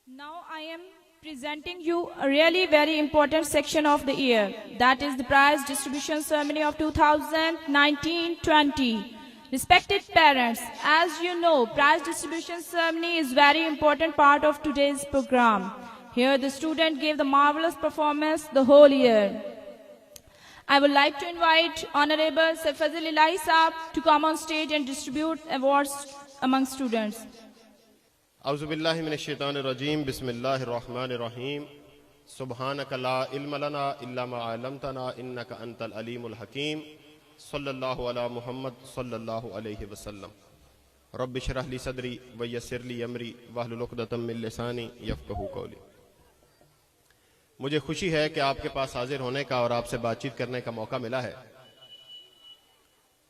Now I am presenting you a really very important section of the year, that is the prize distribution ceremony of 2019-20. Respected parents, as you know, prize distribution ceremony is very important part of today's program. Here the student gave the marvelous performance the whole year. I would like to invite Honorable Sir Fazil Ilahi Saab to come on stage and distribute awards among students. اعوذ باللہ من الشیطان الرجیم بسم اللہ الرحمن الرحیم سبحانک لا علم لنا الا ما علمتنا انک انت العلیم الحکیم صلی اللہ علی محمد صلی اللہ علیہ وسلم رب اشرح لی صدری ویسر لی امری واحلل عقدۃ من لسانی یفقہوا قولی. مجھے خوشی ہے کہ آپ کے پاس حاضر ہونے کا اور آپ سے بات چیت کرنے کا موقع ملا ہے.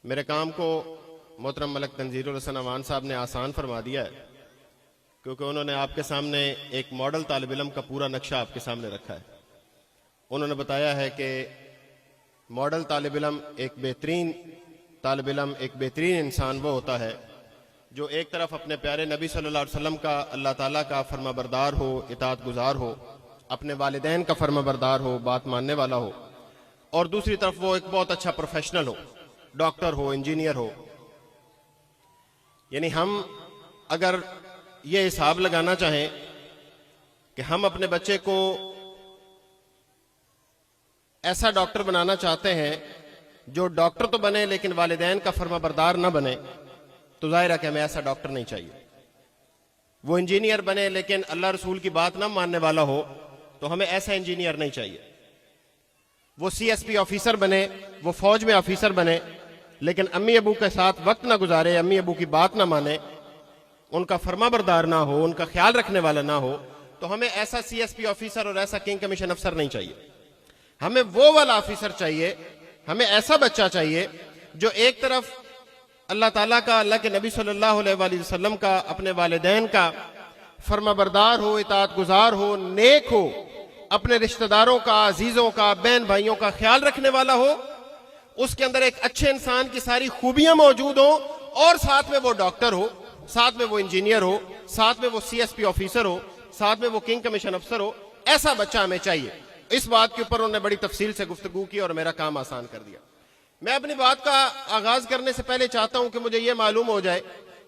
میرے کام کو محترم ملک تنزیر الحسن امان صاحب نے آسان فرما دیا ہے، کیونکہ انہوں نے آپ کے سامنے ایک ماڈل طالب علم کا پورا نقشہ آپ کے سامنے رکھا ہے. انہوں نے بتایا ہے کہ ماڈل طالب علم ایک بہترین انسان وہ ہوتا ہے جو ایک طرف اپنے پیارے نبی صلی اللہ علیہ وسلم کا، اللہ تعالیٰ کا فرما بردار ہو، اطاعت گزار ہو، اپنے والدین کا فرما بردار ہو، بات ماننے والا ہو، اور دوسری طرف وہ ایک بہت اچھا پروفیشنل ہو، ڈاکٹر ہو، انجینئر ہو. یعنی ہم اگر یہ حساب لگانا چاہیں کہ ہم اپنے بچے کو ایسا ڈاکٹر بنانا چاہتے ہیں جو ڈاکٹر تو بنے لیکن والدین کا فرما بردار نہ بنے، تو ظاہر ہے کہ ہمیں ایسا ڈاکٹر نہیں چاہیے. وہ انجینئر بنے لیکن اللہ رسول کی بات نہ ماننے والا ہو، تو ہمیں ایسا انجینئر نہیں چاہیے. وہ سی ایس پی آفیسر بنے، وہ فوج میں آفیسر بنے لیکن امی ابو کے ساتھ وقت نہ گزارے، امی ابو کی بات نہ مانے، ان کا فرما بردار نہ ہو، ان کا خیال رکھنے والا نہ ہو، تو ہمیں ایسا سی ایس پی آفیسر اور ایسا کنگ کمیشن افسر نہیں چاہیے. ہمیں وہ والا آفیسر چاہیے، ہمیں ایسا بچہ چاہیے جو ایک طرف اللہ تعالیٰ کا، اللہ کے نبی صلی اللہ علیہ وآلہ وسلم کا، اپنے والدین کا فرما بردار ہو، اطاعت گزار ہو، نیک ہو، اپنے رشتہ داروں کا، عزیزوں کا، بہن بھائیوں کا خیال رکھنے والا ہو، اس کے اندر ایک اچھے انسان کی ساری خوبیاں موجود ہوں، اور ساتھ میں وہ ڈاکٹر ہو، ساتھ میں وہ انجینئر ہو، ساتھ میں وہ سی ایس پی آفیسر ہو، ساتھ میں وہ کنگ کمیشن افسر ہو. ایسا بچہ ہمیں چاہیے. اس بات کے اوپر انہوں نے بڑی تفصیل سے گفتگو کی اور میرا کام آسان کر دیا. میں اپنی بات کا آغاز کرنے سے پہلے چاہتا ہوں کہ مجھے یہ معلوم ہو جائے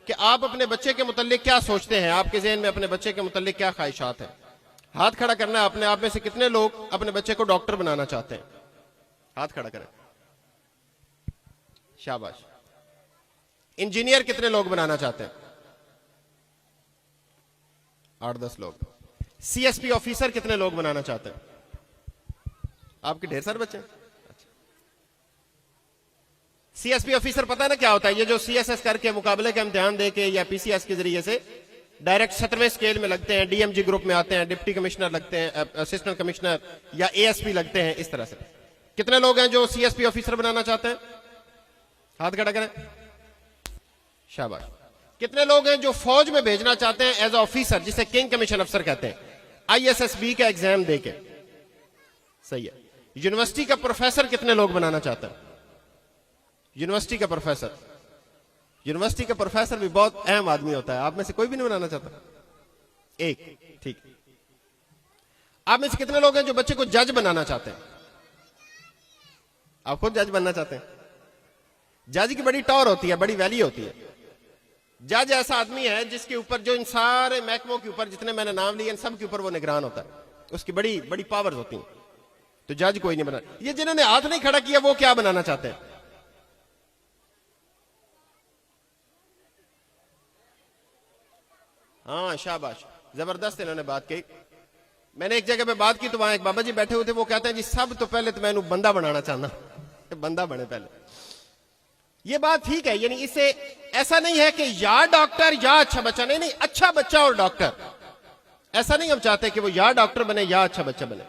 کہ آپ اپنے بچے کے متعلق کیا سوچتے ہیں، آپ کے ذہن میں اپنے بچے کے متعلق کیا خواہشات ہیں. ہاتھ کھڑا کرنا ہے اپنے آپ میں سے کتنے لوگ اپنے بچے کو ڈاکٹر بنانا چاہتے ہیں. ہاتھ کھڑا کریں. شاباش. انجینئر کتنے لوگ بنانا چاہتے ہیں؟ 8-10 لوگ. سی ایس پی آفیسر کتنے لوگ بنانا چاہتے ہیں؟ آپ کے ڈھیر سارے بچے ہیں. سی ایس پی آفیسر پتہ نا کیا ہوتا ہے؟ یہ جو سی ایس ایس کر کے مقابلے کا امتحان دے کے یا پی سی ایس کے ذریعے سے ڈائریکٹ 17ویں اسکیل میں لگتے ہیں، ڈی ایم جی گروپ میں آتے ہیں، ڈپٹی کمشنر لگتے ہیں، اسسٹنٹ کمشنر یا اے ایس پی لگتے ہیں. اس طرح سے کتنے لوگ ہیں جو سی ایس پی آفیسر بنانا چاہتے ہیں؟ ہاتھ کھڑا کریں. شاباش. کتنے لوگ ہیں جو فوج میں بھیجنا چاہتے ہیں ایز اے آفیسر، جسے کنگ کمیشن افسر کہتے ہیں، آئی ایس ایس بی کا ایگزام دے کے؟ صحیح ہے. یونیورسٹی کا پروفیسر کتنے لوگ بنانا چاہتے ہیں؟ یونیورسٹی کا پروفیسر بھی بہت اہم آدمی ہوتا ہے. آپ میں سے کوئی بھی نہیں بنانا چاہتا؟ ایک. ٹھیک. آپ میں سے کتنے لوگ ہیں جو بچے کو جج بنانا چاہتے ہیں؟ آپ خود جج بننا چاہتے ہیں؟ جج کی بڑی ٹور ہوتی ہے، بڑی ویلی ہوتی ہے. جج ایسا آدمی ہے جس کے اوپر، جو ان سارے محکموں کے اوپر جتنے میں نے نام لیے، ان سب کے اوپر وہ نگران ہوتا ہے. اس کی بڑی بڑی پاورز ہوتی ہیں. تو جج کوئی نہیں بنا. یہ جنہوں نے ہاتھ نہیں کھڑا کیا وہ کیا بنانا چاہتے ہیں؟ ہاں شاباش. زبردست انہوں نے بات کی. میں نے ایک جگہ پہ بات کی تو وہاں ایک بابا جی بیٹھے ہوئے تھے، وہ کہتے ہیں جی سب تو پہلے تو میں نے بندہ بنانا چاہنا. بندہ بنے پہلے. یہ بات ٹھیک ہے. یعنی اس سے ایسا نہیں ہے کہ یا ڈاکٹر یا اچھا بچہ، نہیں، اچھا بچہ اور ڈاکٹر. ایسا نہیں ہم چاہتے کہ وہ یا ڈاکٹر بنے یا اچھا بچہ بنے.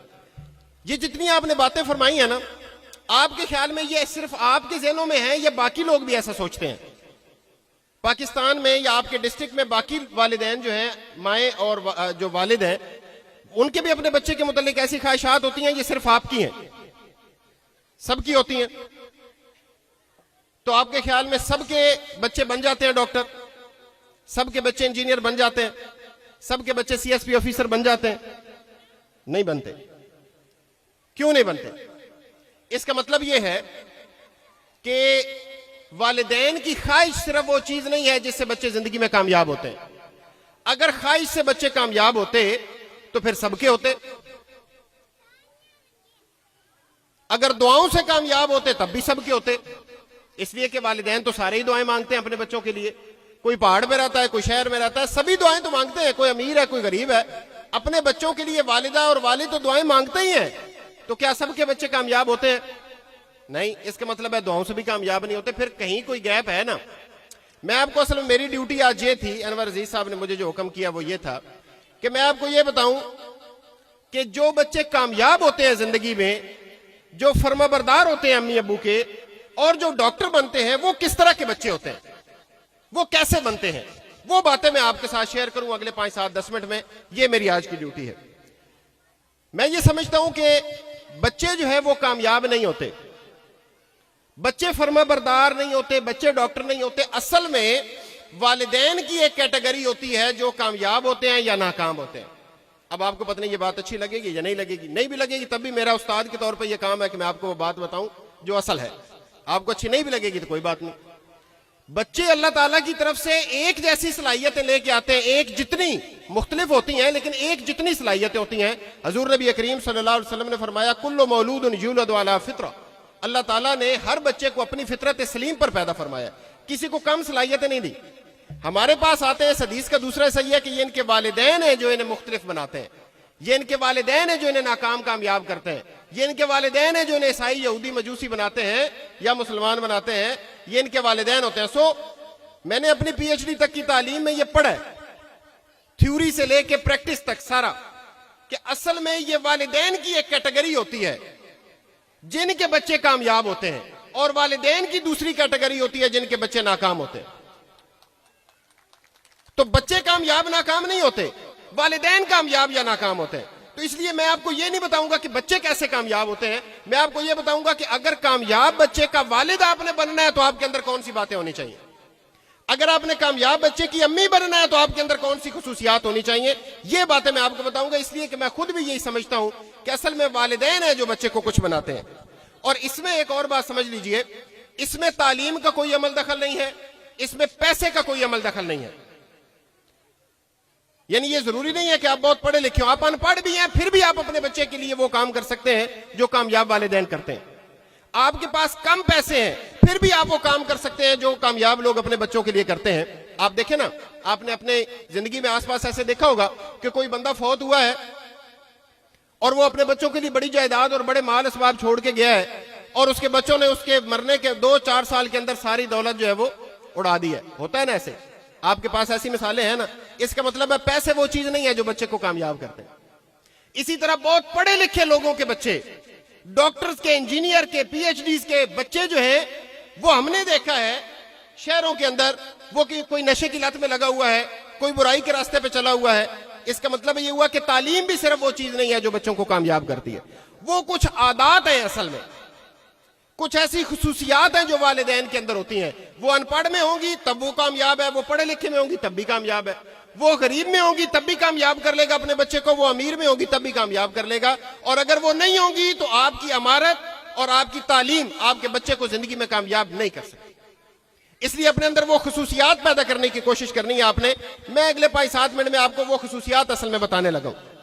یہ جتنی آپ نے باتیں فرمائی ہیں نا، آپ کے خیال میں یہ صرف آپ کے ذہنوں میں ہیں یا باقی لوگ بھی ایسا سوچتے ہیں؟ پاکستان میں یا آپ کے ڈسٹرکٹ میں باقی والدین جو ہیں، مائیں اور جو والد ہیں، ان کے بھی اپنے بچے کے متعلق ایسی خواہشات ہوتی ہیں؟ یہ صرف آپ کی ہیں؟ سب کی ہوتی ہیں. تو آپ کے خیال میں سب کے بچے بن جاتے ہیں ڈاکٹر؟ سب کے بچے انجینئر بن جاتے ہیں؟ سب کے بچے سی ایس پی آفیسر بن جاتے ہیں؟ نہیں بنتے. کیوں نہیں بنتے؟ اس کا مطلب یہ ہے کہ والدین کی خواہش صرف وہ چیز نہیں ہے جس سے بچے زندگی میں کامیاب ہوتے ہیں. اگر خواہش سے بچے کامیاب ہوتے تو پھر سب کے ہوتے. اگر دعاؤں سے کامیاب ہوتے تب بھی سب کے ہوتے. اس لیے کہ والدین تو سارے ہی دعائیں مانگتے ہیں اپنے بچوں کے لیے. کوئی پہاڑ میں رہتا ہے, کوئی شہر میں رہتا ہے, سبھی دعائیں تو مانگتے ہیں. کوئی امیر ہے, کوئی غریب ہے, اپنے بچوں کے لیے والدہ اور والد تو دعائیں مانگتے ہی ہیں. تو کیا سب کے بچے کامیاب ہوتے ہیں؟ نہیں. اس کا مطلب ہے دعاؤں سے بھی کامیاب نہیں ہوتے. پھر کہیں کوئی گیپ ہے نا. میں آپ کو اصل میں میری ڈیوٹی آج یہ تھی, انور عزیز صاحب نے مجھے جو حکم کیا وہ یہ تھا کہ میں آپ کو یہ بتاؤں کہ جو بچے کامیاب ہوتے ہیں زندگی میں, جو فرما بردار ہوتے ہیں امی ابو کے, اور جو ڈاکٹر بنتے ہیں, وہ کس طرح کے بچے ہوتے ہیں, وہ کیسے بنتے ہیں, وہ باتیں میں آپ کے ساتھ شیئر کروں اگلے 5, 7, 10 منٹ میں. یہ میری آج کی ڈیوٹی ہے. میں یہ سمجھتا ہوں کہ بچے جو ہے وہ کامیاب نہیں ہوتے, بچے فرما بردار نہیں ہوتے, بچے ڈاکٹر نہیں ہوتے. اصل میں والدین کی ایک کیٹیگری ہوتی ہے جو کامیاب ہوتے ہیں یا ناکام ہوتے ہیں. اب آپ کو پتہ نہیں یہ بات اچھی لگے گی یا نہیں لگے گی. نہیں بھی لگے گی تب بھی میرا استاد کے طور پہ یہ کام ہے کہ میں آپ کو وہ بات بتاؤں جو اصل ہے. آپ کو اچھی نہیں بھی لگے گی تو کوئی بات نہیں. بچے اللہ تعالیٰ کی طرف سے ایک جیسی صلاحیتیں لے کے آتے ہیں, ایک جتنی مختلف ہوتی ہیں لیکن ایک جتنی صلاحیتیں ہوتی ہیں. حضور نبی کریم صلی اللہ علیہ وسلم نے فرمایا کل مولود یولد علی فطرہ. اللہ تعالیٰ نے ہر بچے کو اپنی فطرت سلیم پر پیدا فرمایا, کسی کو کم صلاحیتیں نہیں دی. ہمارے پاس آتے ہیں, اس حدیث کا دوسرا حصہ یہ ہے کہ یہ ان کے والدین ہیں جو انہیں مختلف بناتے ہیں, یہ ان کے والدین ہیں جو انہیں ناکام کامیاب کرتے ہیں, یہ ان کے والدین ہیں جو انہیں عیسائی, یہودی, مجوسی بناتے ہیں یا مسلمان بناتے ہیں, یہ ان کے والدین ہوتے ہیں. سو میں نے اپنی پی ایچ ڈی تک کی تعلیم میں یہ پڑھا ہے, تھیوری سے لے کے پریکٹس تک سارا, کہ اصل میں یہ والدین کی ایک کیٹیگری ہوتی ہے جن کے بچے کامیاب ہوتے ہیں, اور والدین کی دوسری کیٹیگری ہوتی ہے جن کے بچے ناکام ہوتے ہیں. تو بچے کامیاب ناکام نہیں ہوتے, والدین کامیاب یا ناکام ہوتے ہیں. تو اس لیے میں آپ کو یہ نہیں بتاؤں گا کہ بچے کیسے کامیاب ہوتے ہیں, میں آپ کو یہ بتاؤں گا کہ اگر کامیاب بچے کا والد آپ نے بننا ہے تو آپ کے اندر کون سی باتیں ہونی چاہیے, اگر آپ نے کامیاب بچے کی امی بننا ہے تو آپ کے اندر کون سی خصوصیات ہونی چاہیے. یہ باتیں میں آپ کو بتاؤں گا, اس لیے کہ میں خود بھی یہی سمجھتا ہوں کہ اصل میں والدین ہیں جو بچے کو کچھ بناتے ہیں. اور اس میں ایک اور بات سمجھ لیجئے, اس میں تعلیم کا کوئی عمل دخل نہیں ہے, اس میں پیسے کا کوئی عمل دخل نہیں ہے. یعنی یہ ضروری نہیں ہے کہ آپ بہت پڑھے لکھے ہو, آپ ان پڑھ بھی ہیں پھر بھی آپ اپنے بچے کے لیے وہ کام کر سکتے ہیں جو کامیاب والدین کرتے ہیں. آپ کے پاس کم پیسے ہیں پھر بھی آپ وہ کام کر سکتے ہیں جو کامیاب لوگ اپنے بچوں کے لیے کرتے ہیں. آپ دیکھیں نا, آپ نے اپنے زندگی میں آس پاس ایسے دیکھا ہوگا کہ کوئی بندہ فوت ہوا ہے اور وہ اپنے بچوں کے لیے بڑی جائیداد اور بڑے مال اسباب چھوڑ کے گیا ہے, اور اس کے بچوں نے اس کے مرنے کے 2-4 سال کے اندر ساری دولت جو ہے وہ اڑا دی ہے. ہوتا ہے نا ایسے, آپ کے پاس ایسی مثالیں ہیں نا. اس کا مطلب ہے پیسے وہ چیز نہیں ہے جو بچے کو کامیاب کرتے ہیں. اسی طرح بہت پڑھے لکھے لوگوں کے بچے, ڈاکٹرز کے, انجینئر کے, پی ایچ ڈیز کے بچے جو ہیں وہ ہم نے دیکھا ہے شہروں کے اندر, وہ کوئی نشے کی لت میں لگا ہوا ہے, کوئی برائی کے راستے پہ چلا ہوا ہے. اس کا مطلب یہ ہوا کہ تعلیم بھی صرف وہ چیز نہیں ہے جو بچوں کو کامیاب کرتی ہے, وہ کچھ عادات ہیں, اصل میں کچھ ایسی خصوصیات ہیں جو والدین کے اندر ہوتی ہیں. وہ ان پڑھ میں ہوں گی تب وہ کامیاب ہے, وہ پڑھے لکھے میں ہوں گی تب بھی کامیاب ہے, وہ غریب میں ہوں گی تب بھی کامیاب کر لے گا اپنے بچے کو, وہ امیر میں ہوگی تب بھی کامیاب کر لے گا. اور اگر وہ نہیں ہوں گی تو آپ کی امارت اور آپ کی تعلیم آپ کے بچے کو زندگی میں کامیاب نہیں کر سکتی. اس لیے اپنے اندر وہ خصوصیات پیدا کرنے کی کوشش کرنی ہے آپ نے. میں اگلے 5-7 منٹ میں آپ کو وہ خصوصیات اصل میں بتانے لگا ہوں.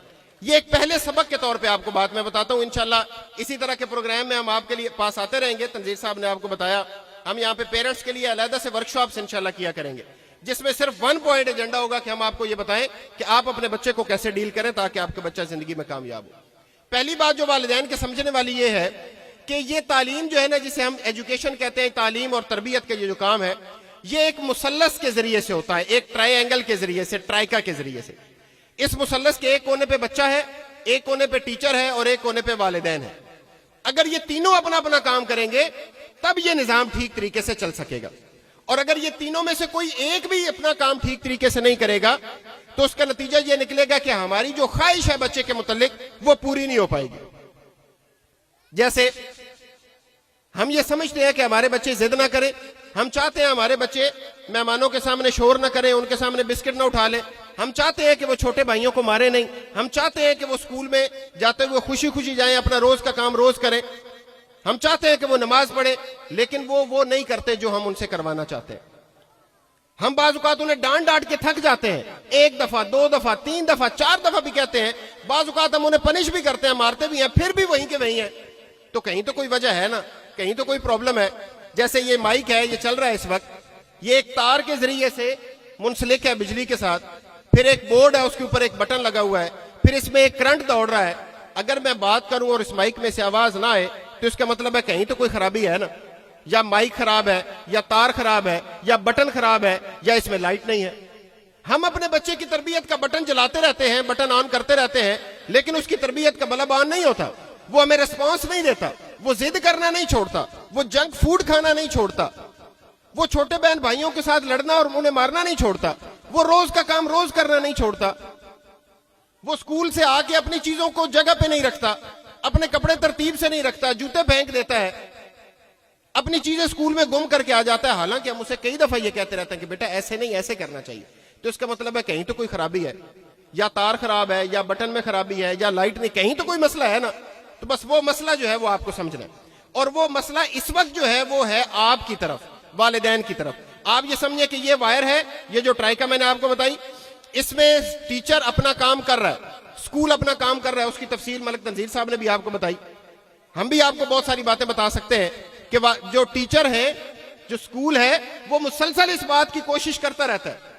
یہ ایک پہلے سبق کے طور پہ آپ کو بات میں بتاتا ہوں. انشاءاللہ اسی طرح کے پروگرام میں ہم آپ کے لیے پاس آتے رہیں گے. تنزیل صاحب نے آپ کو بتایا ہم یہاں پہ پیرنٹس کے لیے علیحدہ سے ورکشاپس انشاءاللہ کیا کریں گے, جس میں صرف 1 پوائنٹ ایجنڈا ہوگا کہ ہم آپ کو یہ بتائیں کہ آپ اپنے بچے کو کیسے ڈیل کریں تاکہ آپ کا بچہ زندگی میں کامیاب ہو. پہلی بات جو والدین کے سمجھنے والی یہ ہے کہ یہ تعلیم جو ہے نا, جسے ہم ایجوکیشن کہتے ہیں, تعلیم اور تربیت کا یہ جو کام ہے, یہ ایک مثلث کے ذریعے سے ہوتا ہے, ایک ٹرائی اینگل کے ذریعے سے, ٹرائکا کے ذریعے سے. اس مثلث کے ایک کونے پہ بچہ ہے, ایک کونے پہ ٹیچر ہے اور ایک کونے پہ والدین ہے. اگر یہ تینوں اپنا اپنا کام کریں گے تب یہ نظام ٹھیک طریقے سے چل سکے گا. اور اگر یہ تینوں میں سے کوئی ایک بھی اپنا کام ٹھیک طریقے سے نہیں کرے گا تو اس کا نتیجہ یہ نکلے گا کہ ہماری جو خواہش ہے بچے کے متعلق وہ پوری نہیں ہو پائے گی. جیسے ہم یہ سمجھتے ہیں کہ ہمارے بچے ضد نہ کریں, ہم چاہتے ہیں ہمارے بچے مہمانوں کے سامنے شور نہ کریں, ان کے سامنے بسکٹ نہ اٹھا لیں, ہم چاہتے ہیں کہ وہ چھوٹے بھائیوں کو مارے نہیں, ہم چاہتے ہیں کہ وہ اسکول میں جاتے ہوئے خوشی خوشی جائیں, اپنا روز کا کام روز کریں, ہم چاہتے ہیں کہ وہ نماز پڑھیں, لیکن وہ نہیں کرتے جو ہم ان سے کروانا چاہتے ہیں. ہم بعض اوقات انہیں ڈانٹ ڈانٹ کے تھک جاتے ہیں, 1 دفعہ 2 دفعہ 3 دفعہ 4 دفعہ بھی کہتے ہیں, بعض اوقات ہم انہیں پنش بھی کرتے ہیں, مارتے بھی ہیں, پھر بھی وہیں کے وہیں ہیں. تو کہیں تو کوئی وجہ ہے نا, کہیں تو کوئی پرابلم ہے. جیسے یہ مائک ہے, یہ چل رہا ہے اس وقت, یہ ایک تار کے ذریعے سے منسلک ہے بجلی کے ساتھ, پھر ایک بورڈ ہے, اس کے اوپر ایک بٹن لگا ہوا ہے, پھر اس میں ایک کرنٹ دوڑ رہا ہے. اگر میں بات کروں اور اس مائک میں سے آواز نہ آئے تو اس کا مطلب ہے کہیں تو کوئی خرابی ہے نا, یا مائک خراب ہے, یا تار خراب ہے, یا بٹن خراب ہے, یا اس میں لائٹ نہیں ہے. ہم اپنے بچے کی تربیت کا بٹن جلاتے رہتے ہیں, بٹن آن کرتے رہتے ہیں, لیکن اس کی تربیت کا بلب آن نہیں ہوتا, وہ ہمیں ریسپانس نہیں دیتا, وہ ضد کرنا نہیں چھوڑتا, وہ جنک فوڈ کھانا نہیں چھوڑتا, وہ چھوٹے بہن بھائیوں کے ساتھ لڑنا اور انہیں مارنا نہیں چھوڑتا, وہ روز کا کام روز کرنا نہیں چھوڑتا, وہ اسکول سے آ کے اپنی چیزوں کو جگہ پہ نہیں رکھتا, اپنے کپڑے ترتیب سے نہیں رکھتا, جوتے پھینک دیتا ہے, اپنی چیزیں اسکول میں گم کر کے آ جاتا ہے. حالانکہ ہم اسے کئی دفعہ یہ کہتے رہتے ہیں کہ بیٹا ایسے نہیں, ایسے کرنا چاہیے. تو اس کا مطلب ہے کہیں تو کوئی خرابی ہے, یا تار خراب ہے, یا بٹن میں خرابی ہے, یا لائٹ نہیں, کہیں تو کوئی مسئلہ ہے نا. تو بس وہ مسئلہ جو ہے وہ آپ کو سمجھنا ہے, اور وہ مسئلہ اس وقت جو ہے وہ ہے آپ کی طرف, والدین کی طرف. آپ یہ سمجھیں کہ یہ وائر ہے, یہ جو ٹرائکا میں نے آپ کو بتائی, اس میں ٹیچر اپنا کام کر رہا ہے, اسکول اپنا کام کر رہا ہے. اس کی تفصیل ملک تنزیل صاحب نے بھی آپ کو بتائی. ہم بھی آپ کو بہت ساری باتیں بتا سکتے ہیں کہ جو ٹیچر ہے, جو اسکول ہے, وہ مسلسل اس بات کی کوشش کرتا رہتا ہے.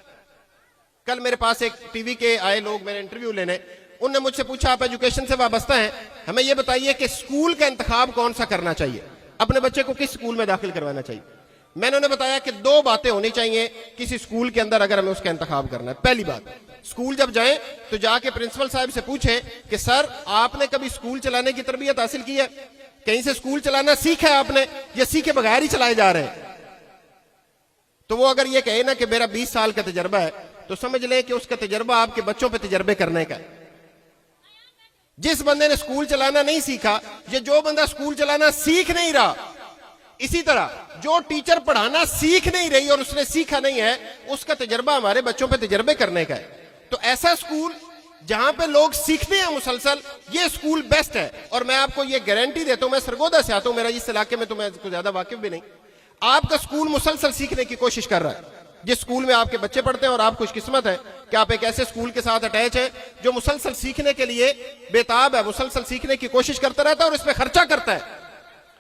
کل میرے پاس ایک ٹی وی کے آئے لوگ میرے انٹرویو لینے, انہوں نے مجھ سے پوچھا آپ ایجوکیشن سے وابستہ ہیں, ہمیں یہ بتائیے کہ اسکول کا انتخاب کون سا کرنا چاہیے, اپنے بچے کو کس اسکول میں داخل کروانا چاہیے. میں نے انہیں بتایا کہ 2 باتیں ہونی چاہیے کسی اسکول کے اندر اگر ہمیں اس کا انتخاب کرنا ہے. پہلی بات, اسکول جب جائیں تو جا کے پرنسپل صاحب سے پوچھیں کہ سر آپ نے کبھی اسکول چلانے کی تربیت حاصل کی ہے, کہیں سے اسکول چلانا سیکھا ہے آپ نے, یا سیکھے بغیر ہی چلائے جا رہے ہیں. تو وہ اگر یہ کہے نا کہ میرا 20 سال کا تجربہ ہے, تو سمجھ لیں کہ اس کا تجربہ آپ کے بچوں پہ تجربے کرنے کا ہے. جس بندے نے اسکول چلانا نہیں سیکھا, یہ جو بندہ اسکول چلانا سیکھ نہیں رہا, اسی طرح جو ٹیچر پڑھانا سیکھ نہیں رہی اور اس نے سیکھا نہیں ہے, اس کا تجربہ ہمارے بچوں پہ تجربے کرنے کا ہے. تو ایسا اسکول جہاں پہ لوگ سیکھتے ہیں مسلسل, یہ اسکول بیسٹ ہے. اور میں آپ کو یہ گارنٹی دیتا ہوں, میں سرگودا سے آتا ہوں, میرا اس علاقے میں تو میں زیادہ واقف بھی نہیں, آپ کا اسکول مسلسل سیکھنے کی کوشش کر رہا ہے. جس اسکول میں آپ کے بچے پڑھتے ہیں, اور آپ خوش قسمت ہے کہ آپ ایک ایسے اسکول کے ساتھ اٹیچ ہیں جو مسلسل سیکھنے کے لیے بےتاب ہے, مسلسل سیکھنے کی کوشش کرتا رہتا ہے اور اس پہ خرچہ کرتا ہے.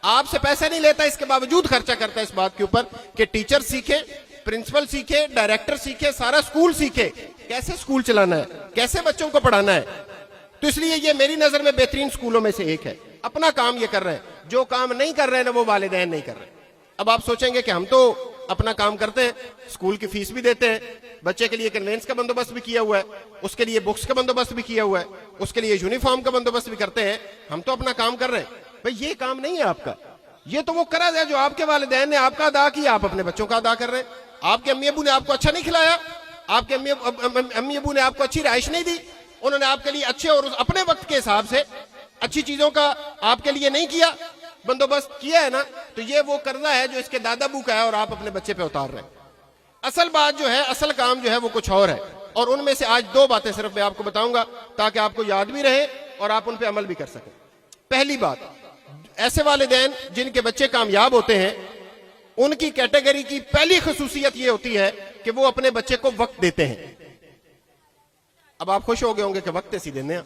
آپ سے پیسے نہیں لیتا, اس کے باوجود خرچہ کرتا ہے اس بات کے اوپر کہ ٹیچر سیکھے, پرنسپل سیکھے, ڈائریکٹر سیکھے, سارا اسکول سیکھے کیسے اسکول چلانا ہے, کیسے بچوں کو پڑھانا ہے. تو اس لیے یہ میری نظر میں بہترین اسکولوں میں سے ایک ہے. اپنا کام یہ کر رہے ہیں, جو کام نہیں کر رہے ہیں نا وہ والدین نہیں کر رہے. اب آپ سوچیں گے کہ ہم تو اپنا کام کرتے ہیں, اسکول کی فیس بھی دیتے ہیں, بچے کے لیے کنوینس کا بندوبست بھی کیا ہوا ہے, اس کے لیے بکس کا بندوبست بھی کیا ہوا ہے, اس کے لیے یونیفارم کا بندوبست بھی کرتے ہیں, ہم تو اپنا کام کر رہے ہیں. بھئی یہ کام نہیں ہے آپ کا, یہ تو وہ قرض ہے جو آپ کے والدین نے آپ کا ادا کیا, آپ اپنے بچوں کا ادا کر رہے ہیں. آپ کے امی ابو نے آپ کو اچھا نہیں کھلایا, آپ کے امی ابو نے آپ کو اچھی رہائش نہیں دی, انہوں نے آپ کے لیے اچھے اور اپنے وقت کے حساب سے اچھی چیزوں کا آپ کے لیے نہیں کیا, بندوبست کیا ہے نا. تو یہ وہ قرضہ ہے جو اس کے دادا ابو کا ہے اور آپ اپنے بچے پہ اتار رہے ہیں. اصل بات جو ہے, اصل کام جو ہے وہ کچھ اور ہے. اور ان میں سے آج 2 باتیں صرف میں آپ کو بتاؤں گا تاکہ آپ کو یاد بھی رہے اور آپ ان پہ عمل بھی کر سکیں. پہلی بات, ایسے والدین جن کے بچے کامیاب ہوتے ہیں, ان کی کیٹیگری کی پہلی خصوصیت یہ ہوتی ہے کہ وہ اپنے بچے کو وقت دیتے ہیں. اب آپ خوش ہو گئے ہوں گے کہ وقت ایسی دینے ہیں.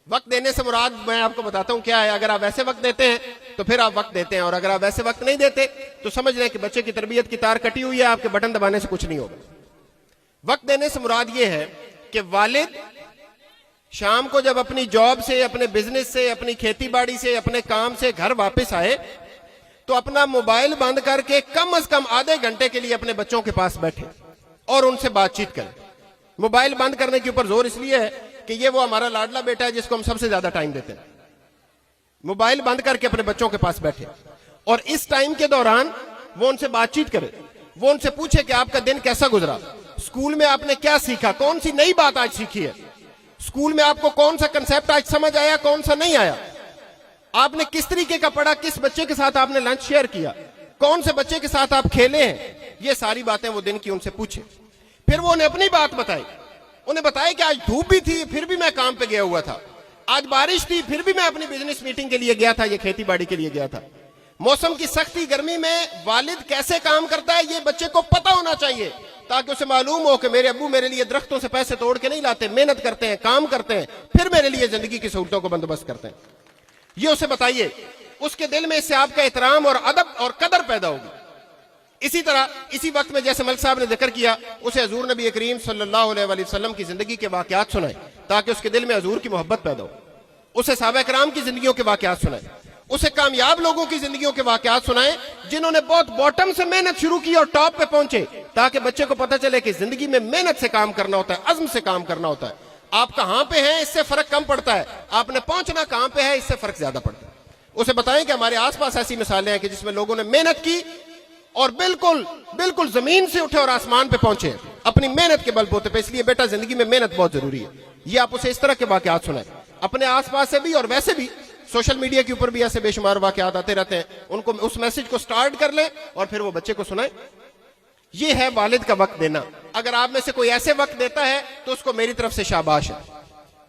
وقت دینے سے مراد میں آپ کو بتاتا ہوں کیا ہے. اگر آپ ایسے وقت دیتے ہیں تو پھر آپ وقت دیتے ہیں, اور اگر آپ ایسے وقت نہیں دیتے تو سمجھ لیں کہ بچے کی تربیت کی تار کٹی ہوئی ہے, آپ کے بٹن دبانے سے کچھ نہیں ہوگا. وقت دینے سے مراد یہ ہے کہ والد شام کو جب اپنی جاب سے, اپنے بزنس سے, اپنی کھیتی باڑی سے, اپنے کام سے گھر واپس آئے تو اپنا موبائل بند کر کے کم از کم آدھے گھنٹے کے لیے اپنے بچوں کے پاس بیٹھے اور ان سے بات چیت کریں. موبائل بند کرنے کے اوپر زور اس لیے ہے کہ یہ وہ ہمارا لاڈلا بیٹا ہے جس کو ہم سب سے زیادہ ٹائم دیتے ہیں. موبائل بند کر کے اپنے بچوں کے پاس بیٹھے اور اس ٹائم کے دوران وہ ان سے بات چیت کرے, وہ ان سے پوچھے کہ آپ کا دن کیسا گزرا, اسکول میں آپ نے کیا سیکھا, کون سی نئی بات آج سیکھی ہے, اسکول میں آپ کو کون سا کنسیپٹ آج سمجھ آیا, کون سا نہیں آیا. آپ نے کس طریقے کا پڑھا, کس بچے کے ساتھ آپ نے لنچ شیئر کیا, کون سے بچے کے ساتھ آپ کھیلے ہیں, یہ ساری باتیں وہ دن کی ان سے پوچھیں. پھر وہ انہیں اپنی بات بتائی, انہیں بتایا کہ آج دھوپ بھی تھی پھر بھی میں کام پہ گیا ہوا تھا, آج بارش تھی پھر بھی میں اپنی بزنس میٹنگ کے لیے گیا تھا, یہ کھیتی باڑی کے لیے گیا تھا. موسم کی سختی گرمی میں والد کیسے کام کرتا ہے یہ بچے کو پتہ ہونا چاہیے, تاکہ اسے معلوم ہو کہ میرے ابو میرے لیے درختوں سے پیسے توڑ کے نہیں لاتے, محنت کرتے ہیں, کام کرتے ہیں, پھر میرے لیے زندگی کی سہولتوں کو بندوبست کرتے ہیں. یہ اسے بتائیے, اس کے دل میں اس سے آپ کا احترام اور ادب اور قدر پیدا ہوگی. اسی طرح اسی وقت میں جیسے ملک صاحب نے ذکر کیا, اسے حضور نبی کریم صلی اللہ علیہ وآلہ وسلم کی زندگی کے واقعات سنائے تاکہ اس کے دل میں حضور کی محبت پیدا ہو. اسے صحابہ کرام کی زندگیوں کے واقعات سنائے, اسے کامیاب لوگوں کی زندگیوں کے واقعات سنائے جنہوں نے بہت باٹم سے محنت شروع کی اور ٹاپ پہ پہنچے, تاکہ بچے کو پتہ چلے کہ زندگی میں محنت سے کام کرنا ہوتا ہے, عزم سے کام کرنا ہوتا ہے. آپ کہاں پہ ہیں اس سے فرق کم پڑتا ہے, آپ نے پہنچنا کہاں پہ ہے اس سے فرق زیادہ پڑتا ہے. اسے بتائیں کہ ہمارے آس پاس ایسی مثالیں ہیں کہ جس میں لوگوں نے محنت کی اور بالکل زمین سے اٹھے اور آسمان پہ پہنچے اپنی محنت کے بل بوتے پہ. اس لیے بیٹا زندگی میں محنت بہت ضروری ہے. یہ آپ اسے اس طرح کے واقعات سنائیں, اپنے آس پاس سے بھی اور ویسے بھی سوشل میڈیا کے اوپر بھی ایسے بے شمار واقعات آتے رہتے ہیں, ان کو اس میسج کو سٹارٹ کر لیں اور پھر وہ بچے کو سنائیں. یہ ہے والد کا وقت دینا. اگر آپ میں سے کوئی ایسے وقت دیتا ہے تو اس کو میری طرف سے شاباش ہے,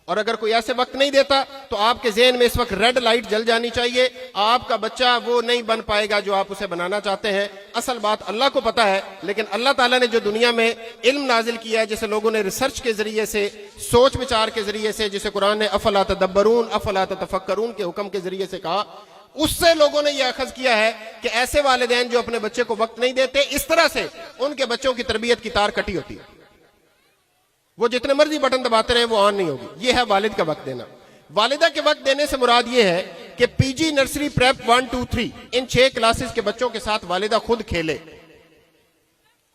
اور اگر کوئی ایسے وقت نہیں دیتا تو آپ کے ذہن میں اس وقت ریڈ لائٹ جل جانی چاہیے. آپ کا بچہ وہ نہیں بن پائے گا جو آپ اسے بنانا چاہتے ہیں. اصل بات اللہ کو پتا ہے, لیکن اللہ تعالیٰ نے جو دنیا میں علم نازل کیا ہے, جسے لوگوں نے ریسرچ کے ذریعے سے, سوچ وچار کے ذریعے سے, جسے قرآن نے افلا تدبرون افلا تتفکرون کے حکم کے ذریعے سے کہا, اس سے لوگوں نے یہ اخذ کیا ہے کہ ایسے والدین جو اپنے بچے کو وقت نہیں دیتے, اس طرح سے ان کے بچوں کی تربیت کی تار کٹی ہوتی ہے. وہ جتنے مرضی بٹن دباتے رہے وہ آن نہیں ہوگی. یہ ہے والد کا وقت دینا. والدہ کے وقت دینے سے مراد یہ ہے کہ پی جی, نرسری, پریپ 1 2 3 ان 6 کلاسز کے بچوں کے ساتھ والدہ خود کھیلے.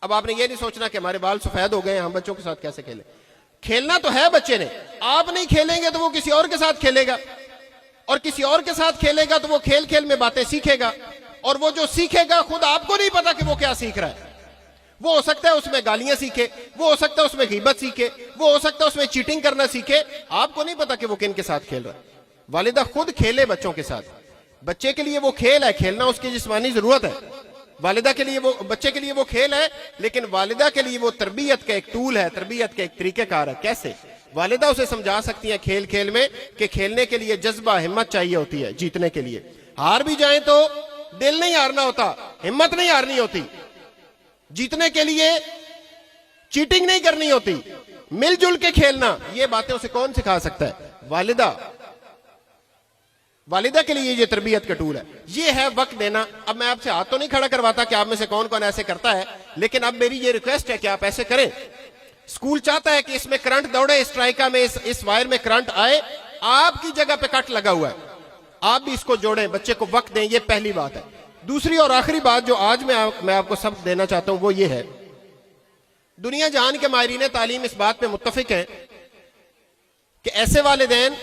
اب آپ نے یہ نہیں سوچنا کہ ہمارے بال سفید ہو گئے, ہم بچوں کے ساتھ کیسے کھیلیں. کھیلنا تو ہے بچے نے, آپ نہیں کھیلیں گے تو وہ کسی اور کے ساتھ کھیلے گا, اور کسی اور کے ساتھ کھیلے گا تو وہ کھیل کھیل میں باتیں سیکھے گا, اور وہ جو سیکھے گا خود آپ کو نہیں پتا کہ وہ کیا سیکھ رہا ہے. وہ ہو سکتا ہے اس میں گالیاں سیکھے, وہ ہو سکتا ہے اس میں غیبت سیکھے, وہ ہو سکتا ہے اس میں چیٹنگ کرنا سیکھے, آپ کو نہیں پتا کہ وہ کن کے ساتھ کھیل رہا ہے. والدہ خود کھیلے بچوں کے ساتھ. بچے کے لیے وہ کھیل ہے, کھیلنا اس کی جسمانی ضرورت ہے. والدہ کے لیے وہ, بچے کے لیے وہ کھیل ہے, لیکن والدہ کے لیے وہ تربیت کا ایک ٹول ہے, تربیت کا ایک طریقہ کار ہے. کیسے والدہ اسے سمجھا سکتی ہیں کھیل کھیل میں کہ کھیلنے کے لیے جذبہ, ہمت چاہیے ہوتی ہے جیتنے کے لیے. ہار بھی جائیں تو دل نہیں ہارنا ہوتا, ہمت نہیں ہارنی ہوتی. جیتنے کے لیے چیٹنگ نہیں کرنی ہوتی, مل جل کے کھیلنا. یہ باتیں اسے کون سکھا سکتا ہے؟ والدہ. والدہ کے لیے یہ تربیت کا ٹول ہے. یہ ہے وقت دینا. اب میں آپ سے ہاتھ تو نہیں کھڑا کرواتا کہ آپ میں سے کون کون ایسے کرتا ہے, لیکن اب میری یہ ریکویسٹ ہے کہ آپ ایسے کریں. اسکول چاہتا ہے کہ اس میں کرنٹ دوڑے, اسٹرائکر میں اس وائر میں کرنٹ آئے, آپ کی جگہ پہ کٹ لگا ہوا ہے, آپ بھی اس کو جوڑیں, بچے کو وقت دیں. یہ پہلی بات ہے. دوسری اور آخری بات جو آج میں آپ کو سبق دینا چاہتا ہوں وہ یہ ہے, دنیا جہان کے ماہرین تعلیم اس بات پہ متفق ہیں کہ ایسے والدین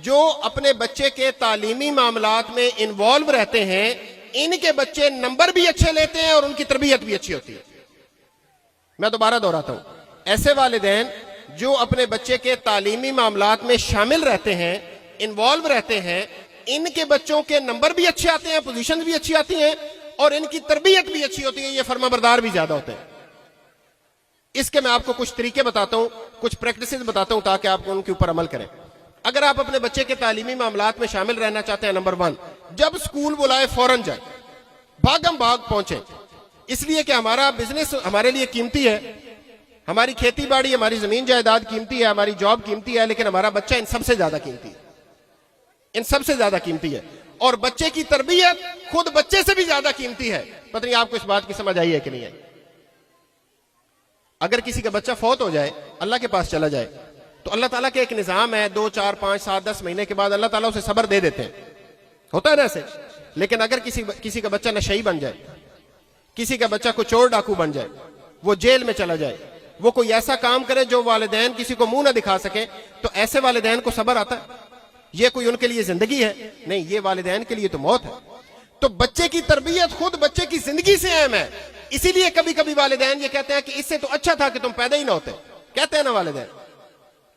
جو اپنے بچے کے تعلیمی معاملات میں انوالو رہتے ہیں, ان کے بچے نمبر بھی اچھے لیتے ہیں اور ان کی تربیت بھی اچھی ہوتی ہے. میں دوبارہ دہراتا ہوں, ایسے والدین جو اپنے بچے کے تعلیمی معاملات میں شامل رہتے ہیں, انوالو رہتے ہیں, ان کے بچوں کے نمبر بھی اچھے آتے ہیں, پوزیشن بھی اچھی آتی ہیں, اور ان کی تربیت بھی اچھی ہوتی ہے. یہ فرما بردار بھی زیادہ ہوتے ہیں. اس کے میں آپ کو کچھ طریقے بتاتا ہوں, کچھ پریکٹسز بتاتا ہوں تاکہ آپ ان کے اوپر عمل کریں. اگر آپ اپنے بچے کے تعلیمی معاملات میں شامل رہنا چاہتے ہیں, نمبر 1, جب اسکول بلائے فوراً جائیں, بھاگم بھاگ پہنچیں. اس لیے کہ ہمارا بزنس ہمارے لیے قیمتی ہے, ہماری کھیتی باڑی, ہماری زمین جائیداد قیمتی ہے, ہماری جاب قیمتی ہے, لیکن ہمارا بچہ ان سب سے زیادہ قیمتی ہے, ان سب سے زیادہ قیمتی ہے. اور بچے کی تربیت خود بچے سے بھی زیادہ قیمتی ہے. پتہ نہیں آپ کو اس بات کی سمجھ آئی ہے کہ نہیں آئی. اگر کسی کا بچہ فوت ہو جائے, اللہ کے پاس چلا جائے, تو اللہ تعالیٰ کے ایک نظام ہے, 2 4 5 7 10 مہینے کے بعد اللہ تعالیٰ اسے صبر دے دیتے ہیں, ہوتا ہے نا ایسے. لیکن اگر کسی کا بچہ نشئی بن جائے, کسی کا بچہ کوئی چور ڈاکو بن جائے, وہ جیل میں چلا جائے, وہ کوئی ایسا کام کرے جو والدین کسی کو منہ نہ دکھا سکے, تو ایسے والدین کو صبر آتا ہے؟ یہ کوئی ان کے لیے زندگی ہے؟ نہیں, یہ والدین کے لیے تو موت ہے. تو بچے کی تربیت خود بچے کی زندگی سے اہم ہے. اسی لیے کبھی کبھی والدین یہ کہتے ہیں کہ اس سے تو اچھا تھا کہ تم پیدا ہی نہ ہوتے. کہتے ہیں نا والدین,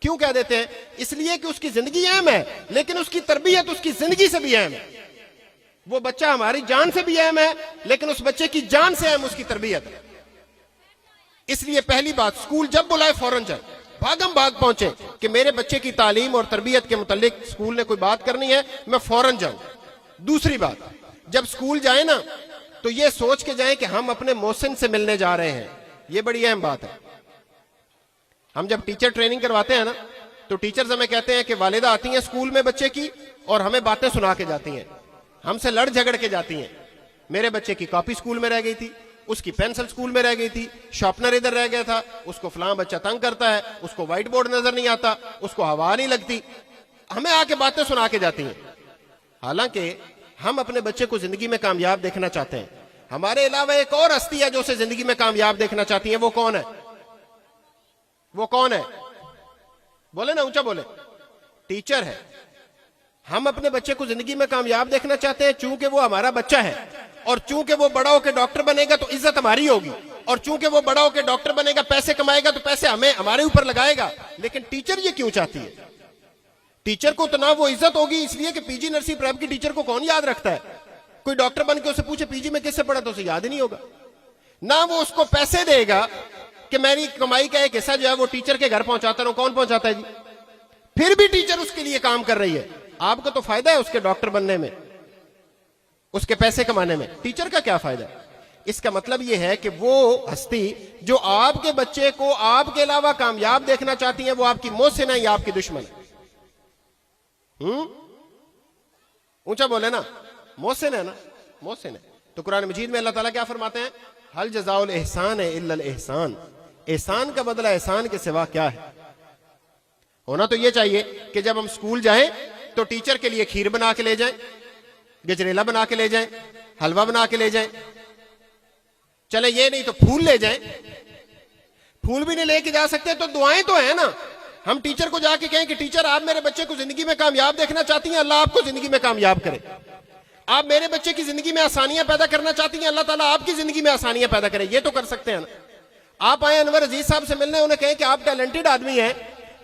کیوں کہہ دیتے ہیں؟ اس لیے کہ اس کی زندگی اہم ہے، لیکن اس کی تربیت اس کی زندگی سے بھی اہم ہے۔ وہ بچہ ہماری جان سے بھی اہم ہے، لیکن اس بچے کی جان سے اہم اس کی تربیت ہے۔ اس لیے پہلی بات، اسکول جب بلائے فوراً جائیں، بھاگم بھاگ پہنچے کہ میرے بچے کی تعلیم اور تربیت کے متعلق اسکول نے کوئی بات کرنی ہے، میں فوراً جاؤں۔ دوسری بات، جب اسکول جائیں نا تو یہ سوچ کے جائیں کہ ہم اپنے محسن سے ملنے جا رہے ہیں۔ یہ بڑی اہم بات ہے۔ ہم جب ٹیچر ٹریننگ کرواتے ہیں نا تو ٹیچرز ہمیں کہتے ہیں کہ والدہ آتی ہیں اسکول میں بچے کی اور ہمیں باتیں سنا کے جاتی ہیں، ہم سے لڑ جھگڑ کے جاتی ہیں۔ میرے بچے کی کاپی اسکول میں رہ گئی تھی، اس کی پینسل اسکول میں رہ گئی تھی، شارپنر ادھر رہ گیا تھا، اس کو فلاں بچہ تنگ کرتا ہے، اس کو وائٹ بورڈ نظر نہیں آتا، اس کو ہوا نہیں لگتی، ہمیں آ کے باتیں سنا کے جاتی ہیں۔ حالانکہ ہم اپنے بچے کو زندگی میں کامیاب دیکھنا چاہتے ہیں۔ ہمارے علاوہ ایک اور ہستی ہے جو اسے زندگی میں کامیاب دیکھنا چاہتی ہے۔ وہ کون ہے؟ وہ کون ہے؟ بولے نا، اونچا بولے۔ ٹیچر ہے۔ ہم اپنے بچے کو زندگی میں کامیاب دیکھنا چاہتے ہیں چونکہ وہ ہمارا بچہ ہے، اور چونکہ وہ بڑا ہو کے ڈاکٹر بنے گا تو عزت ہماری ہوگی، اور چونکہ وہ بڑا ہو کے ڈاکٹر بنے گا، پیسے کمائے گا تو پیسے ہمارے اوپر لگائے گا۔ لیکن ٹیچر یہ کیوں چاہتی ہے؟ ٹیچر کو تو نہ وہ عزت ہوگی اس لیے کہ پی جی نرسری پریپ کی ٹیچر کو کون یاد رکھتا ہے؟ کوئی ڈاکٹر بن کے اسے پوچھے پی جی میں کس سے پڑھا تو اسے یاد ہی نہیں ہوگا۔ نہ وہ اس کو پیسے دے گا کہ میری کمائی کا ایک حصہ جو ہے وہ ٹیچر کے گھر پہنچاتا رہوں۔ کون پہنچاتا ہے جی؟ پھر بھی ٹیچر اس کے لیے کام کر رہی ہے۔ آپ کو تو فائدہ ہے اس کے ڈاکٹر بننے میں، اس کے پیسے کمانے میں، ٹیچر کا کیا فائدہ ہے؟ اس کا مطلب یہ ہے کہ وہ ہستی جو آپ کے بچے کو آپ کے علاوہ کامیاب دیکھنا چاہتی ہیں، وہ آپ کی محسن ہے یا آپ کی دشمن ہے؟ اونچا بولے نا، محسن ہے نا، محسن ہے۔ تو قرآن مجید میں اللہ تعالیٰ کیا فرماتے ہیں؟ حل جزاء الاحسان الا الاحسان، احسان کا بدلہ احسان کے سوا کیا ہے؟ ہونا تو یہ چاہیے کہ جب ہم اسکول جائیں تو ٹیچر کے لیے کھیر بنا کے لے جائیں، گجریلا بنا کے لے جائیں، حلوہ بنا کے لے جائیں، چلے یہ نہیں تو پھول لے جائیں۔ پھول بھی نہیں لے کے جا سکتے تو دعائیں تو ہیں نا۔ ہم ٹیچر کو جا کے کہیں کہ ٹیچر آپ میرے بچے کو زندگی میں کامیاب دیکھنا چاہتی ہیں، اللہ آپ کو زندگی میں کامیاب کرے۔ آپ میرے بچے کی زندگی میں آسانیاں پیدا کرنا چاہتی ہیں، اللہ تعالیٰ آپ کی زندگی میں آسانیاں پیدا کرے۔ یہ تو کر سکتے ہیں نا۔ آپ آئے انور عزیز صاحب سے ملنے، انہیں کہیں کہ آپ ٹیلنٹڈ آدمی ہیں،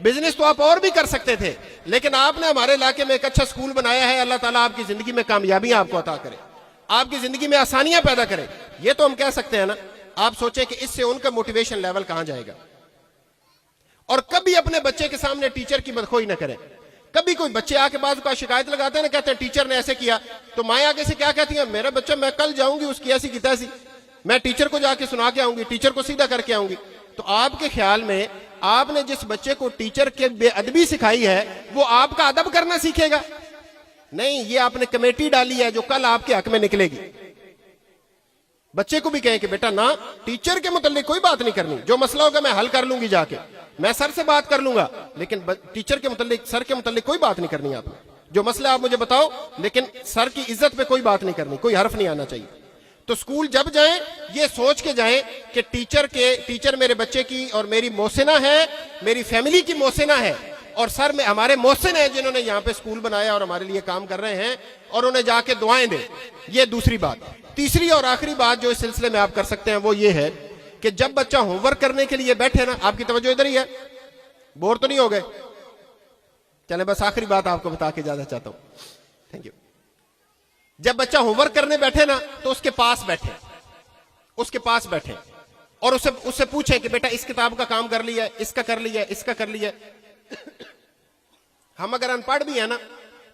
بزنس تو آپ اور بھی کر سکتے تھے، لیکن آپ نے ہمارے علاقے میں ایک اچھا اسکول بنایا ہے، اللہ تعالیٰ آپ کی زندگی میں کامیابیاں آپ کو عطا کرے، آپ کی زندگی میں آسانیاں پیدا کرے۔ یہ تو ہم کہہ سکتے ہیں نا۔ آپ سوچیں کہ اس سے ان کا موٹیویشن لیول کہاں جائے گا۔ اور کبھی اپنے بچے کے سامنے ٹیچر کی بدخوئی نہ کریں۔ کبھی کوئی بچے آ کے بعض کا شکایت لگاتے ہیں نا، کہتے ہیں ٹیچر نے ایسے کیا، تو مائیں آگے سے کیا کہتی ہیں؟ میرا بچہ، میں کل جاؤں گی اس کی ایسی کی تیسی، میں ٹیچر کو جا کے سنا کے آؤں گی، ٹیچر کو سیدھا کر کے آؤں گی۔ تو آپ کے خیال میں آپ نے جس بچے کو ٹیچر کے بے ادبی سکھائی ہے وہ آپ کا ادب کرنا سیکھے گا؟ نہیں، یہ آپ نے کمیٹی ڈالی ہے جو کل آپ کے حق میں نکلے گی۔ بچے کو بھی کہیں کہ بیٹا نہ، ٹیچر کے متعلق کوئی بات نہیں کرنی، جو مسئلہ ہوگا میں حل کر لوں گی جا کے، میں سر سے بات کر لوں گا، لیکن ٹیچر کے متعلق، سر کے متعلق کوئی بات نہیں کرنی۔ آپ نے جو مسئلہ آپ مجھے بتاؤ، لیکن سر کی عزت پہ کوئی بات نہیں کرنی، کوئی حرف نہیں آنا چاہیے۔ تو اسکول جب جائیں یہ سوچ کے جائیں کہ ٹیچر میرے بچے کی اور میری محسنہ ہے، میری فیملی کی محسنہ ہے، اور سر میں ہمارے محسن ہیں جنہوں نے یہاں پہ اسکول بنایا اور ہمارے لیے کام کر رہے ہیں، اور انہیں جا کے دعائیں دیں۔ یہ دوسری بات۔ تیسری اور آخری بات جو اس سلسلے میں آپ کر سکتے ہیں وہ یہ ہے کہ جب بچہ ہوم ورک کرنے کے لیے بیٹھے نا، آپ کی توجہ ادھر ہی ہے، بور تو نہیں ہو گئے؟ چلیں بس آخری بات آپ کو بتا کے زیادہ چاہتا ہوں۔ Thank you. جب بچہ ہوم ورک کرنے بیٹھے نا تو اس کے پاس بیٹھے اور اس سے پوچھیں کہ بیٹا اس کتاب کا کام کر لیا ہے، اس کا کر لیا ہے، اس کا کر لیا ہے۔ ہم اگر ان پڑھ بھی ہیں نا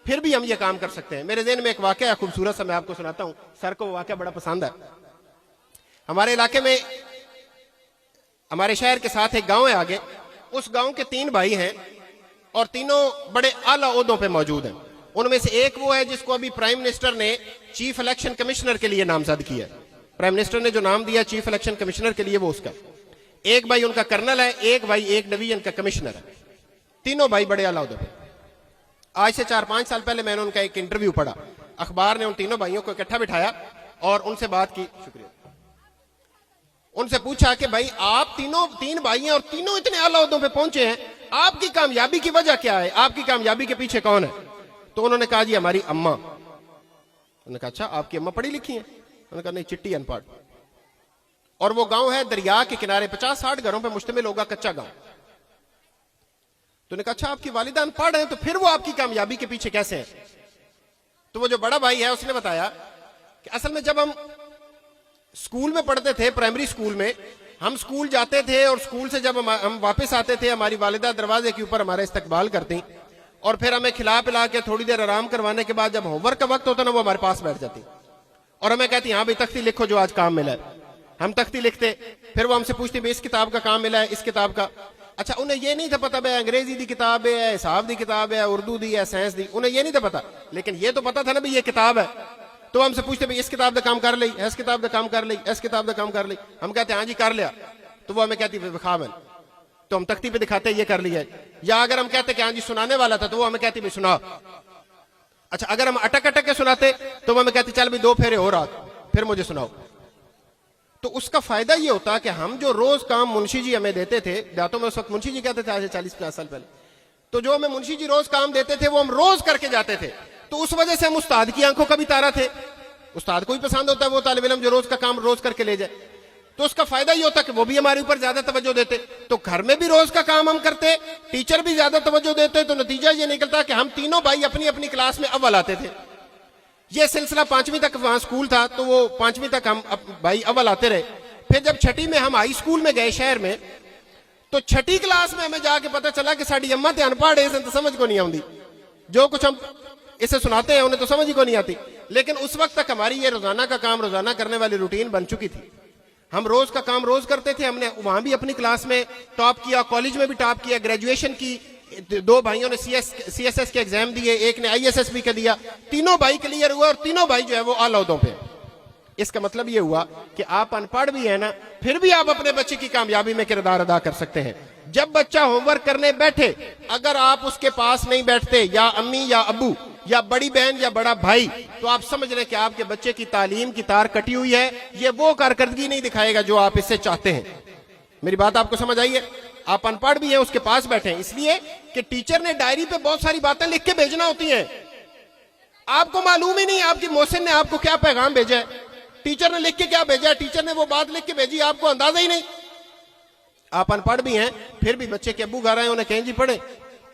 پھر بھی ہم یہ کام کر سکتے ہیں۔ میرے ذہن میں ایک واقعہ ہے خوبصورت سا، میں آپ کو سناتا ہوں، سر کو وہ واقعہ بڑا پسند ہے۔ ہمارے علاقے میں، ہمارے شہر کے ساتھ ایک گاؤں ہے آگے، اس گاؤں کے 3 بھائی ہیں اور تینوں بڑے اعلیٰ عہدوں پہ موجود ہیں۔ ان میں سے ایک وہ ہے جس کو ابھی پرائم منسٹر نے چیف الیکشن کمشنر کے لیے نامزد کیا ہے۔ پرائم منسٹر نے جو نام دیا چیف الیکشن کمشنر کے لیے وہ اس کا، ایک بھائی ان کا کرنل ہے، ایک بھائی ایک ڈویژن کا کمشنر ہے، تینوں بھائی بڑے اعلیٰ عہدوں پہ۔ آج سے 4-5 سال پہلے میں نے ان کا ایک انٹرویو پڑھا، اخبار نے ان تینوں بھائیوں کو اکٹھا بٹھایا اور ان سے بات کی، شکریہ، ان سے پوچھا کہ بھائی آپ 3 بھائی ہیں اور تینوں اتنے اعلیٰ عہدوں پہ پہنچے ہیں، آپ کی کامیابی کی وجہ کیا ہے؟ آپ کی کامیابی کے پیچھے کون ہے؟ تو انہوں نے کہا جی ہماری اماں۔ انہوں نے کہا اچھا آپ کی اماں پڑھی لکھی ہیں؟ انہوں نے کہا نہیں، چٹی ان پڑھ۔ اور وہ گاؤں ہے دریا کے کنارے، 50-60 گھروں پہ مشتمل ہوگا، کچا گاؤں۔ تو نے کہا اچھا آپ کی والدہ ان پڑھ ہیں تو پھر وہ آپ کی کامیابی کے پیچھے کیسے ہیں؟ تو وہ جو بڑا بھائی ہے اس نے بتایا کہ اصل میں جب ہم اسکول میں پڑھتے تھے، پرائمری اسکول میں، ہم اسکول جاتے تھے اور اسکول سے جب ہم واپس آتے تھے ہماری والدہ دروازے کے اوپر ہمارا استقبال کرتی اور پھر ہمیں کھلا پلا کے تھوڑی دیر آرام کروانے کے بعد جب ہوم ورک کا وقت ہوتا نا وہ ہمارے پاس بیٹھ جاتی اور ہمیں کہتی ہاں بھائی تختی لکھو جو آج کام ملا ہے. ہم تختی لکھتے، پھر وہ ہم سے پوچھتے بھائی اس کتاب کا کام ملا ہے، اس کتاب کا. اچھا انہیں یہ نہیں تھا پتا بھائی انگریزی دی کتاب ہے، حساب دی کتاب ہے، اردو دی ہے، سائنس دی، انہیں یہ نہیں تھا پتا، لیکن یہ تو پتا تھا نا بھائی یہ کتاب ہے. تو ہم سے پوچھتے بھائی اس کتاب کا کام کر لئی، اس کتاب کا کام کر لئی، اس کتاب کا کام کر لئی. ہم کہتے ہاں جی کر لیا. تو وہ ہمیں کہتی دکھا میں، تو ہم تختی پہ دکھاتے یہ کر لیا. یا اگر ہم کہتے کہ ہاں جی سنانے والا تھا تو وہ ہمیں کہتی بھائی سنا. اچھا اگر ہم اٹک اٹک کے سناتے تو وہ ہمیں کہتی چل بھائی 2 پھیرے اور آ پھر مجھے سناؤ. تو اس کا فائدہ یہ ہوتا کہ ہم جو روز کام منشی جی ہمیں دیتے تھے، دیہاتوں میں اس وقت منشی جی کہتے تھے آج سے 40-50 سال پہلے، تو جو ہمیں منشی جی روز کام دیتے تھے وہ ہم روز کر کے جاتے تھے. تو اس وجہ سے ہم استاد کی آنکھوں کا بھی تارا تھے. استاد کو بھی پسند ہوتا ہے وہ طالب علم جو روز کا کام روز کر کے لے جائے. تو اس کا فائدہ یہ ہوتا کہ وہ بھی ہمارے اوپر زیادہ توجہ دیتے. تو گھر میں بھی روز کا کام ہم کرتے، ٹیچر بھی زیادہ توجہ دیتے. تو نتیجہ یہ نکلتا کہ ہم تینوں بھائی اپنی اپنی کلاس میں اول آتے تھے. یہ سلسلہ 5ویں تک وہاں اسکول تھا تو وہ 5ویں تک ہم بھائی اول آتے رہے. پھر جب 6ٹھی میں ہم ہائی اسکول میں گئے شہر میں، تو 6ٹھی کلاس میں ہمیں جا کے پتا چلا کہ ساڑی اماں تے انپڑھ ہے تو سمجھ کو نہیں آتی. جو کچھ ہم اسے سناتے ہیں انہیں تو سمجھ ہی کو نہیں آتی. لیکن اس وقت تک ہماری یہ روزانہ کا کام روزانہ کرنے والی روٹین بن چکی تھی. ہم روز کا کام روز کرتے تھے. ہم نے وہاں بھی اپنی کلاس میں ٹاپ کیا، کالج میں بھی ٹاپ کیا، گریجویشن کی. 2 بھائیوں نے سی ایس ایس کے ایگزام دیے، ایک نے آئی ایس ایس بی کا دیا. تینوں بھائی کلیئر ہوئے اور تینوں بھائی جو ہے وہ اعلی عہدوں پہ. اس کا مطلب یہ ہوا کہ آپ ان پڑھ بھی ہیں نا، پھر بھی آپ اپنے بچے کی کامیابی میں کردار ادا کر سکتے ہیں. جب بچہ ہوم ورک کرنے بیٹھے اگر آپ اس کے پاس نہیں بیٹھتے، یا امی یا ابو یا بڑی بہن یا بڑا بھائی، تو آپ سمجھ لیں کہ آپ کے بچے کی تعلیم کی تار کٹی ہوئی ہے. یہ وہ کارکردگی نہیں دکھائے گا جو آپ اس سے چاہتے ہیں. میری بات آپ کو سمجھ آئی ہے؟ آپ ان پڑھ بھی ہیں اس کے پاس بیٹھے ہیں، اس لیے کہ ٹیچر نے ڈائری پہ بہت ساری باتیں لکھ کے بھیجنا ہوتی ہیں. آپ کو معلوم ہی نہیں آپ کی محسن نے آپ کو کیا پیغام بھیجا ہے، ٹیچر نے لکھ کے کیا بھیجا ہے، ٹیچر نے وہ بات لکھ کے بھیجی، آپ کو اندازہ ہی نہیں. آپ ان پڑھ بھی ہیں پھر بھی بچے کے ابو گھر آئے انہیں کہیں جی پڑھے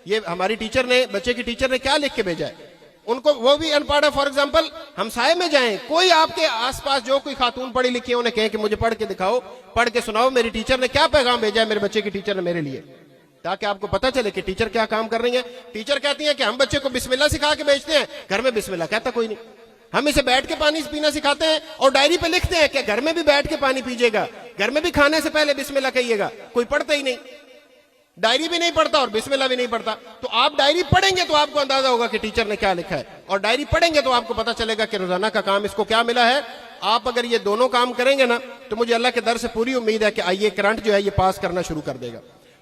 یہ ہماری ٹیچر نے، بچے کی ٹیچر نے کیا لکھ کے بھیجا ہے. ان کو وہ بھی ان پڑھ ہے. فار ایگزامپل ہمسائے میں جائیں، کوئی آپ کے آس پاس جو کوئی خاتون پڑھی لکھی ہے انہیں کہیں کہ مجھے پڑھ کے دکھاؤ، پڑھ کے سناؤ میری ٹیچر نے کیا پیغام بھیجا ہے میرے بچے کی ٹیچر نے میرے لیے، تاکہ آپ کو پتہ چلے کہ ٹیچر کیا کام کر رہی ہیں. ٹیچر کہتی ہیں کہ ہم بچے کو بسم اللہ سکھا کے بھیجتے ہیں، گھر میں بسم اللہ کہتا کوئی نہیں. ہم اسے بیٹھ کے پانی پینا سکھاتے ہیں اور ڈائری پہ لکھتے ہیں کہ گھر میں بھی بیٹھ کے پانی پیجیے گا، گھر میں بھی کھانے سے پہلے بسم اللہ کہیے گا. کوئی پڑھتا ہی نہیں، ڈائری بھی نہیں پڑھتا اور بسم اللہ بھی نہیں پڑھتا. تو آپ ڈائری پڑھیں گے تو آپ کو اندازہ ہوگا کہ ٹیچر نے کیا لکھا ہے، اور ڈائری پڑھیں گے تو آپ کو پتا چلے گا کہ روزانہ کا کام اس کو کیا ملا ہے. آپ اگر یہ دونوں کام کریں گے نا تو مجھے اللہ کے در سے پوری امید ہے کہ آئیے کرنٹ جو ہے یہ پاس کرنا شروع کر دے گا،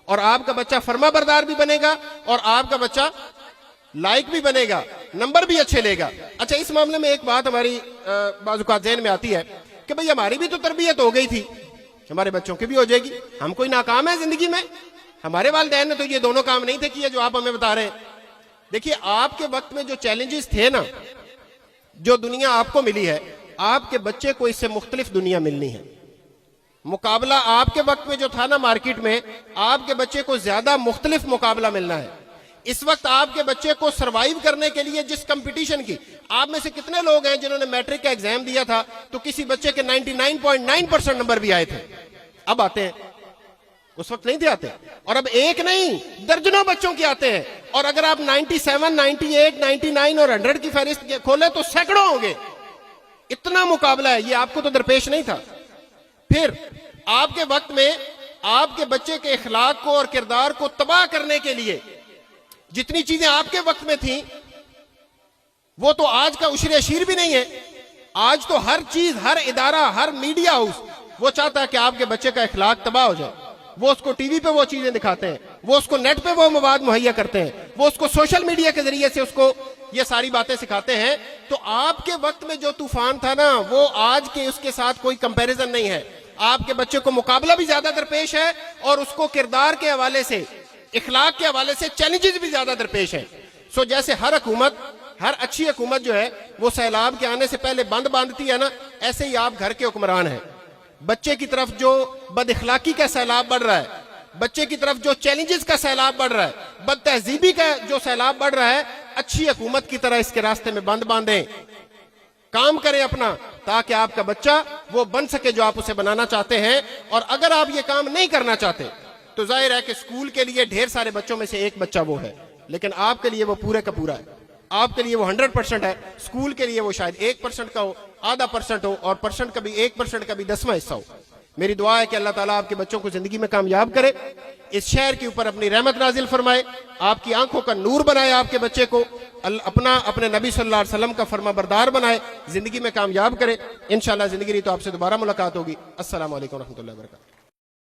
اور آپ کا بچہ فرما بردار بھی بنے گا اور آپ کا بچہ لائق بھی بنے گا، نمبر بھی اچھے لے گا. اچھا اس معاملے میں ایک بات ہماری بعض اوقات ذہن میں آتی ہے کہ بھئی ہماری بھی تو تربیت ہو گئی تھی، ہمارے بچوں کی بھی ہو جائے گی. ہم کوئی ناکام ہے زندگی میں؟ ہمارے والدین نے تو یہ دونوں کام نہیں تھے کیے جو آپ ہمیں بتا رہے ہیں. دیکھیے آپ کے وقت میں جو چیلنجز تھے نا، جو دنیا آپ کو ملی ہے، آپ کے بچے کو اس سے مختلف دنیا ملنی ہے. مقابلہ آپ کے وقت میں جو تھا نا مارکیٹ میں، آپ کے بچے کو زیادہ مختلف مقابلہ ملنا ہے. اس وقت آپ کے بچے کو سروائیو کرنے کے لیے جس کمپٹیشن کی، آپ میں سے کتنے لوگ ہیں جنہوں نے میٹرک کا ایگزام دیا تھا تو کسی بچے کے 99.9% نمبر بھی آئے تھے، اب آتے ہیں، اس وقت نہیں تھے آتے. اور اب ایک نہیں درجنوں بچوں کے آتے ہیں. اور اگر آپ 97, 98, 99 اور 100 کی فہرست کھولے تو سینکڑوں ہوں گے. اتنا مقابلہ ہے، یہ آپ کو تو درپیش نہیں تھا. پھر آپ کے وقت میں آپ کے بچے کے اخلاق کو اور کردار کو تباہ کرنے کے لیے جتنی چیزیں آپ کے وقت میں تھیں وہ تو آج کا عشر اشیر بھی نہیں ہے. آج تو ہر چیز، ہر ادارہ، ہر میڈیا ہاؤس وہ چاہتا ہے کہ آپ کے بچے کا اخلاق تباہ ہو جائے. وہ اس کو ٹی وی پہ وہ چیزیں دکھاتے ہیں، وہ اس کو نیٹ پہ وہ مواد مہیا کرتے ہیں، وہ اس کو سوشل میڈیا کے ذریعے سے اس کو یہ ساری باتیں سکھاتے ہیں. تو آپ کے وقت میں جو طوفان تھا نا وہ آج کے اس کے ساتھ کوئی کمپیریزن نہیں ہے. آپ کے بچے کو مقابلہ بھی زیادہ درپیش ہے اور اس کو کردار کے حوالے سے، اخلاق کے حوالے سے چیلنجز بھی زیادہ درپیش ہیں. سو جیسے ہر حکومت، ہر اچھی حکومت جو ہے وہ سیلاب کے آنے سے پہلے بند باندھتی ہے نا، ایسے ہی آپ گھر کے حکمران ہیں. بچے کی طرف جو بد اخلاقی کا سیلاب بڑھ رہا ہے بچے کی طرف جو چیلنجز کا سیلاب بڑھ رہا ہے، بد تہذیبی کا جو سیلاب بڑھ رہا ہے، اچھی حکومت کی طرح اس کے راستے میں بند باندھیں، کام کریں اپنا، تاکہ آپ کا بچہ وہ بن سکے جو آپ اسے بنانا چاہتے ہیں۔ اور اگر آپ یہ کام نہیں کرنا چاہتے تو ظاہر ہے کہ اسکول کے لیے ڈھیر سارے بچوں میں سے ایک بچہ وہ ہے، لیکن آپ کے لیے وہ پورے کا پورا ہے، آپ کے لیے وہ 100% ہے، اسکول کے لیے وہ شاید 1% کا ہو، آدھا % ہو، اور % کا بھی 1% کا بھی 10واں حصہ ہو۔ میری دعا ہے کہ اللہ تعالیٰ آپ کے بچوں کو زندگی میں کامیاب کرے، اس شہر کے اوپر اپنی رحمت نازل فرمائے، آپ کی آنکھوں کا نور بنائے، آپ کے بچے کو اپنے نبی صلی اللہ علیہ وسلم کا فرما بردار بنائے، زندگی میں کامیاب کرے۔ انشاءاللہ زندگی رہی تو آپ سے دوبارہ ملاقات ہوگی۔ السلام علیکم ورحمۃ اللہ وبرکاتہ۔